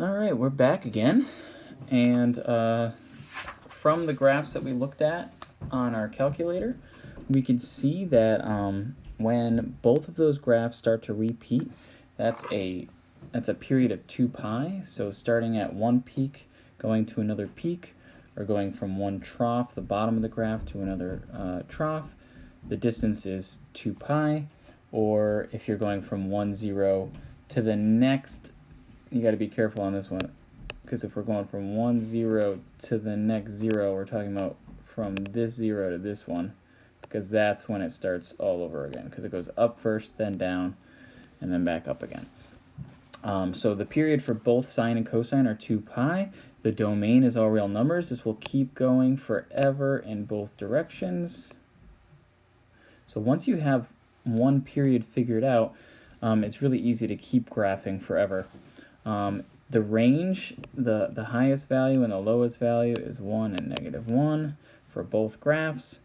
All right, we're back again. And from the graphs that we looked at on our calculator, we can see that when both of those graphs start to repeat, that's a period of 2 pi. So starting at one peak, going to another peak, or going from one trough, the bottom of the graph, to another trough, the distance is 2 pi. Or if you're going from 1, 0 to the next, you got to be careful on this one, because if we're going from 1, 0 to the next 0, we're talking about from this 0 to this one, because that's when it starts all over again, because it goes up first, then down, and then back up again. So the period for both sine and cosine are 2 pi. The domain is all real numbers. This will keep going forever in both directions. So once you have one period figured out, it's really easy to keep graphing forever. The range, the highest value and the lowest value is 1 and -1 for both graphs.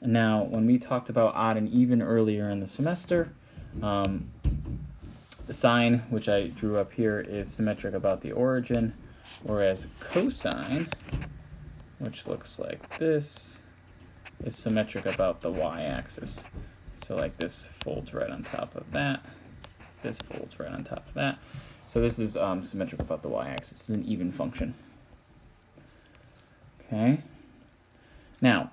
Now, when we talked about odd and even earlier in the semester, the sine, which I drew up here, is symmetric about the origin, whereas cosine, which looks like this, is symmetric about the y-axis. So like this folds right on top of that. This folds right on top of that. So this is symmetric about the y-axis. This is an even function. Okay. Now,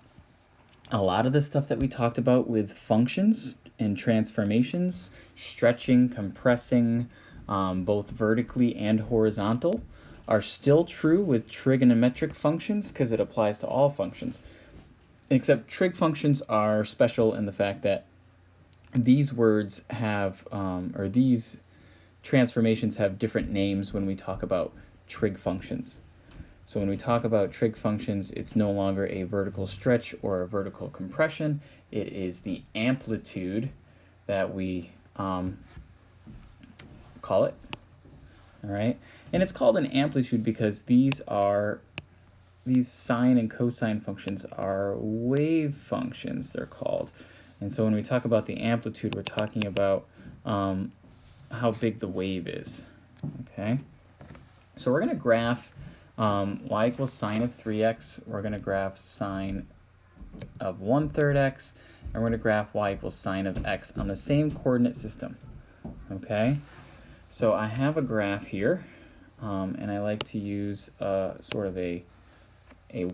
a lot of the stuff that we talked about with functions and transformations, stretching, compressing, both vertically and horizontal, are still true with trigonometric functions because it applies to all functions. Except trig functions are special in the fact that these words have, or these transformations have different names when we talk about trig functions. So when we talk about trig functions, it's no longer a vertical stretch or a vertical compression. It is the amplitude that we call it. All right, and it's called an amplitude because these sine and cosine functions are wave functions, they're called. And so when we talk about the amplitude, we're talking about how big the wave is. Okay, so we're going to graph y equals sine of 3x. We're going to graph sine of 1/3 x, and we're going to graph y equals sine of x on the same coordinate system. Okay, so I have a graph here, and I like to use sort of a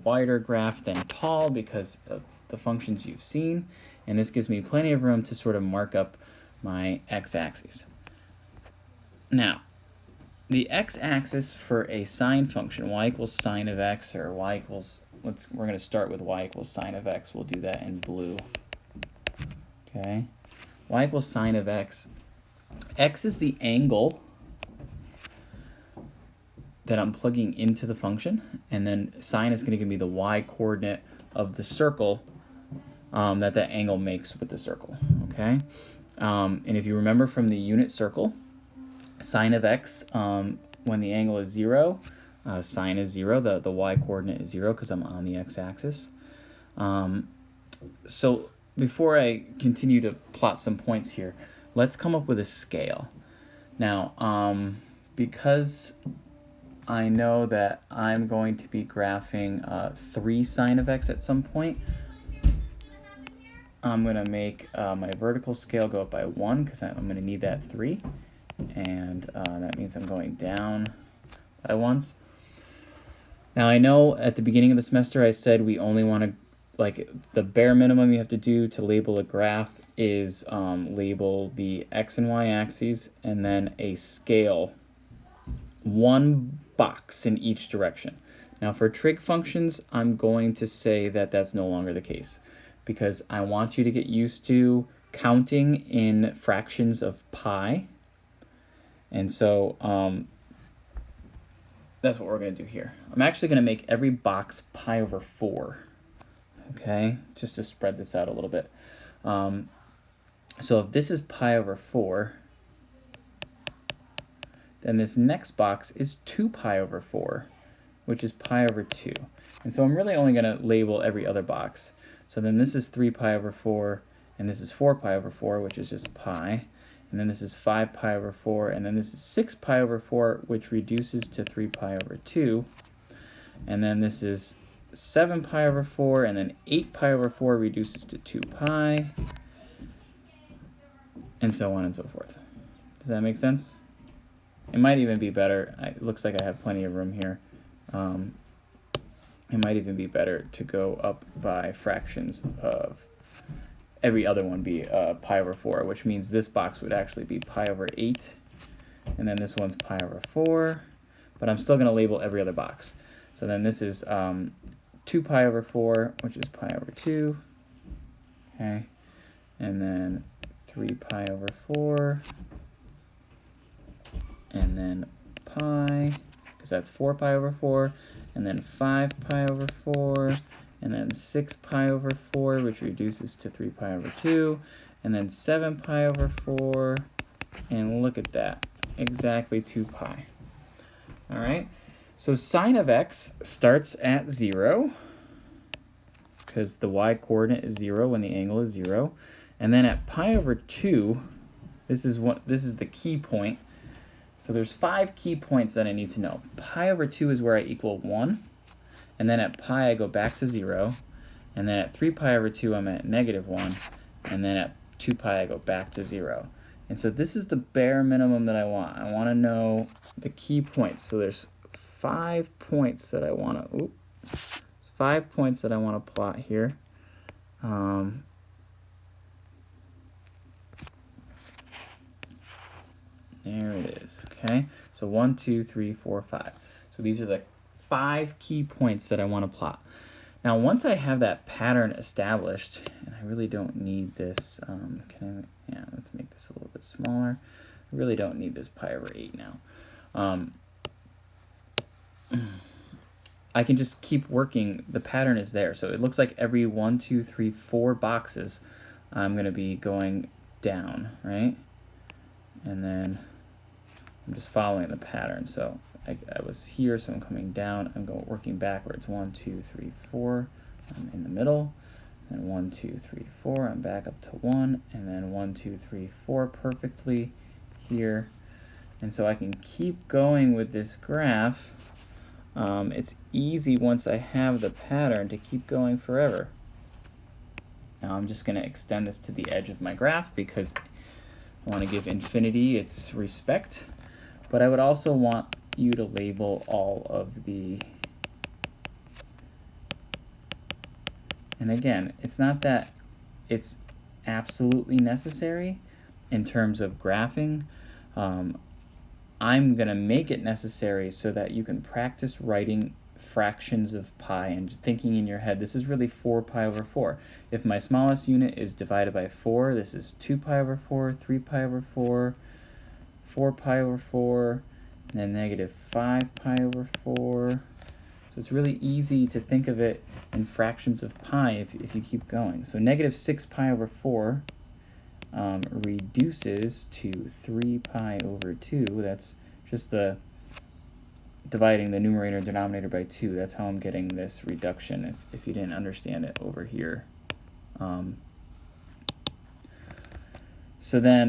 wider graph than tall because of the functions you've seen, and this gives me plenty of room to sort of mark up my x-axis. Now, the x-axis for a sine function, y equals sine of x, or y equals, we're going to start with y equals sine of x. We'll do that in blue. Okay, y equals sine of x. X is the angle that I'm plugging into the function, and then sine is going to give me the y-coordinate of the circle that angle makes with the circle. Okay, and if you remember from the unit circle, sine of x, when the angle is 0, sine is 0, the y-coordinate is 0 because I'm on the x-axis. So before I continue to plot some points here, let's come up with a scale. Now, because I know that I'm going to be graphing 3 sine of x at some point, I'm going to make my vertical scale go up by 1 because I'm going to need that 3. And that means I'm going down by 1s. Now I know at the beginning of the semester I said we only want to, like, the bare minimum you have to do to label a graph is label the x and y axes and then a scale, one box in each direction. Now for trig functions, I'm going to say that that's no longer the case because I want you to get used to counting in fractions of pi. And so that's what we're going to do here. I'm actually going to make every box pi over 4, okay, just to spread this out a little bit. So if this is pi over 4, then this next box is 2 pi over 4, which is pi over 2. And so I'm really only going to label every other box. So then this is 3 pi over 4, and this is 4 pi over 4, which is just pi. and then this is 5 pi over 4, and then this is 6 pi over 4, which reduces to 3 pi over 2, and then this is 7 pi over 4, and then 8 pi over 4 reduces to 2 pi, and so on and so forth. Does that make sense? It might even be better. It looks like I have plenty of room here. It might even be better to go up by fractions of every other one be pi over 4, which means this box would actually be pi over 8, and then this one's pi over 4, but I'm still going to label every other box. So then this is 2 pi over 4, which is pi over 2, okay, and then 3 pi over 4, and then pi, because that's 4 pi over 4, and then 5 pi over 4, and then 6 pi over 4, which reduces to 3 pi over 2, and then 7 pi over 4, and look at that, exactly 2 pi. All right, so sine of x starts at 0, because the y-coordinate is 0 when the angle is 0, and then at pi over 2, this is the key point. So there's 5 key points that I need to know. Pi over 2 is where I equal 1, and then at pi I go back to 0, and then at 3 pi over 2 I'm at -1, and then at 2 pi I go back to 0. And so this is the bare minimum that I want. I want to know the key points. So there's 5 points that I want to, 5 points that I want to plot here. There it is, okay? So 1, 2, 3, 4, 5. So these are the 5 key points that I want to plot. Now, once I have that pattern established, and I really don't need this, let's make this a little bit smaller. I really don't need this pi over 8 now. I can just keep working. The pattern is there. So it looks like every 1, 2, 3, 4 boxes, I'm going to be going down, right? And then I'm just following the pattern. So I was here, so I'm coming down. I'm working backwards. 1, 2, 3, 4. I'm in the middle. And 1, 2, 3, 4. I'm back up to 1. And then 1, 2, 3, 4 perfectly here. And so I can keep going with this graph. It's easy once I have the pattern to keep going forever. Now I'm just going to extend this to the edge of my graph because I want to give infinity its respect, but I would also want you to label all of the, and again, it's not that it's absolutely necessary in terms of graphing. I'm going to make it necessary so that you can practice writing fractions of pi and thinking in your head, this is really 4 pi over 4. If my smallest unit is divided by 4, this is 2 pi over 4, 3 pi over 4, 4 pi over 4, and then -5 pi over 4. So it's really easy to think of it in fractions of pi if you keep going. So -6 pi over 4 reduces to 3 pi over 2. That's just dividing the numerator and denominator by 2. That's how I'm getting this reduction if you didn't understand it over here. So then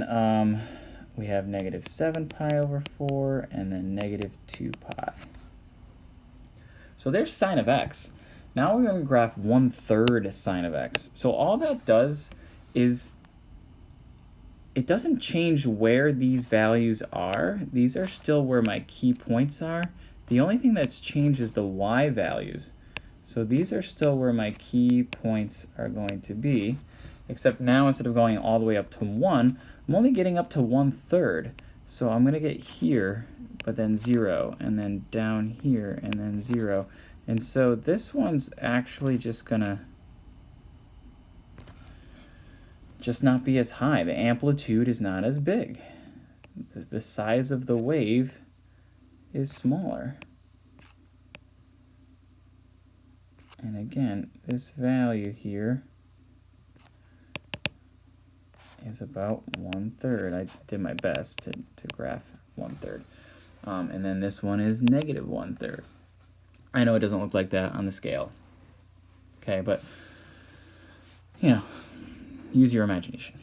we have -7 pi over 4 and then -2 pi. So there's sine of x. Now we're going to graph 1/3 sine of x. So all that does is it doesn't change where these values are. These are still where my key points are. The only thing that's changed is the y values. So these are still where my key points are going to be, except now instead of going all the way up to 1, I'm only getting up to 1/3. So I'm going to get here, but then 0, and then down here, and then 0. And so this one's actually just going to not be as high. The amplitude is not as big. The size of the wave is smaller. And again, this value here is about 1/3. I did my best to graph 1/3. And then this one is -1/3. I know it doesn't look like that on the scale. Okay, but, use your imagination.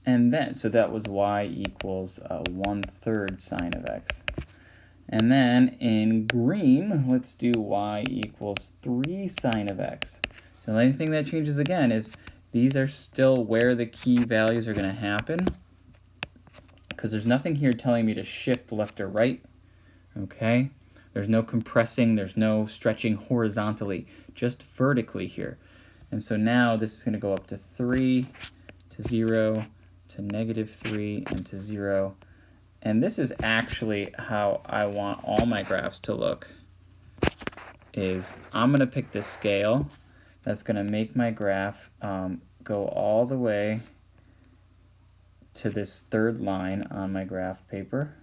And then, so that was y equals 1/3 sine of x. And then in green, let's do y equals 3 sine of x. So the only thing that changes again is these are still where the key values are going to happen, because there's nothing here telling me to shift left or right. Okay? There's no compressing, there's no stretching horizontally, just vertically here. And so now this is going to go up to 3, to 0, to -3, and to 0. And this is actually how I want all my graphs to look. Is I'm going to pick the scale that's going to make my graph go all the way to this third line on my graph paper.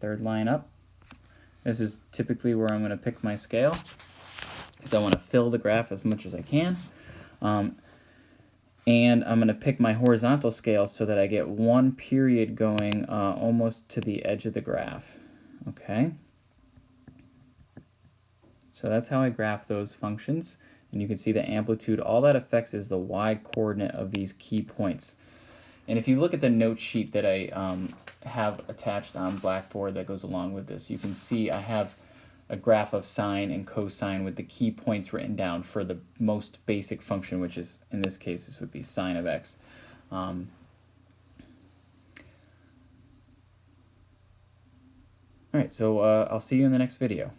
Third line up. This is typically where I'm going to pick my scale, because I want to fill the graph as much as I can. And I'm going to pick my horizontal scale so that I get one period going almost to the edge of the graph. Okay? So that's how I graph those functions. And you can see the amplitude, all that affects is the y-coordinate of these key points. And if you look at the note sheet that I have attached on Blackboard that goes along with this, you can see I have a graph of sine and cosine with the key points written down for the most basic function, which is, in this case, this would be sine of x. All right, so I'll see you in the next video.